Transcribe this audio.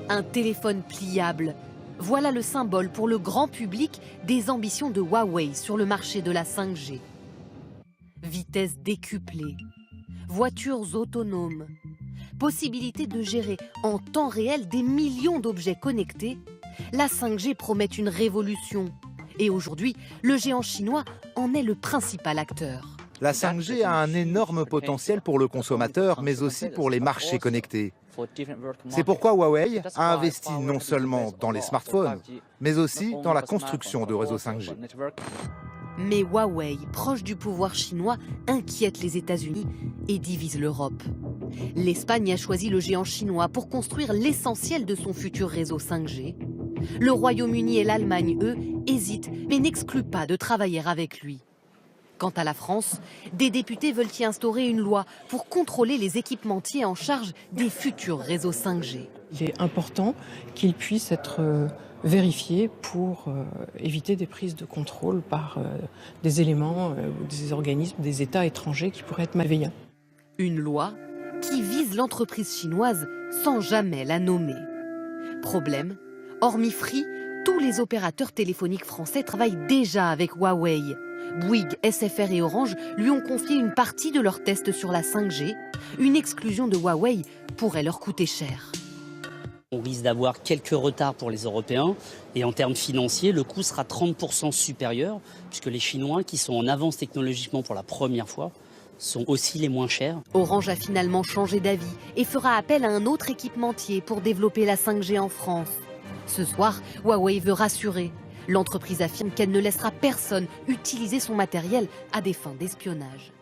Un téléphone pliable. Voilà le symbole pour le grand public des ambitions de Huawei sur le marché de la 5G. Vitesse décuplée, voitures autonomes, possibilité de gérer en temps réel des millions d'objets connectés, la 5G promet une révolution. Et aujourd'hui, le géant chinois en est le principal acteur. La 5G a un énorme potentiel pour le consommateur, mais aussi pour les marchés connectés. C'est pourquoi Huawei a investi non seulement dans les smartphones, mais aussi dans la construction de réseaux 5G. Mais Huawei, proche du pouvoir chinois, inquiète les États-Unis et divise l'Europe. L'Espagne a choisi le géant chinois pour construire l'essentiel de son futur réseau 5G. Le Royaume-Uni et l'Allemagne, eux, hésitent, mais n'excluent pas de travailler avec lui. Quant à la France, des députés veulent y instaurer une loi pour contrôler les équipementiers en charge des futurs réseaux 5G. Il est important qu'ils puissent être vérifiés pour éviter des prises de contrôle par des éléments, des organismes, des États étrangers qui pourraient être malveillants. Une loi qui vise l'entreprise chinoise sans jamais la nommer. Problème, hormis Free, tous les opérateurs téléphoniques français travaillent déjà avec Huawei. Bouygues, SFR et Orange lui ont confié une partie de leurs tests sur la 5G. Une exclusion de Huawei pourrait leur coûter cher. On risque d'avoir quelques retards pour les Européens et en termes financiers, le coût sera 30% supérieur puisque les Chinois, qui sont en avance technologiquement pour la première fois, sont aussi les moins chers. Orange a finalement changé d'avis et fera appel à un autre équipementier pour développer la 5G en France. Ce soir, Huawei veut rassurer. L'entreprise affirme qu'elle ne laissera personne utiliser son matériel à des fins d'espionnage.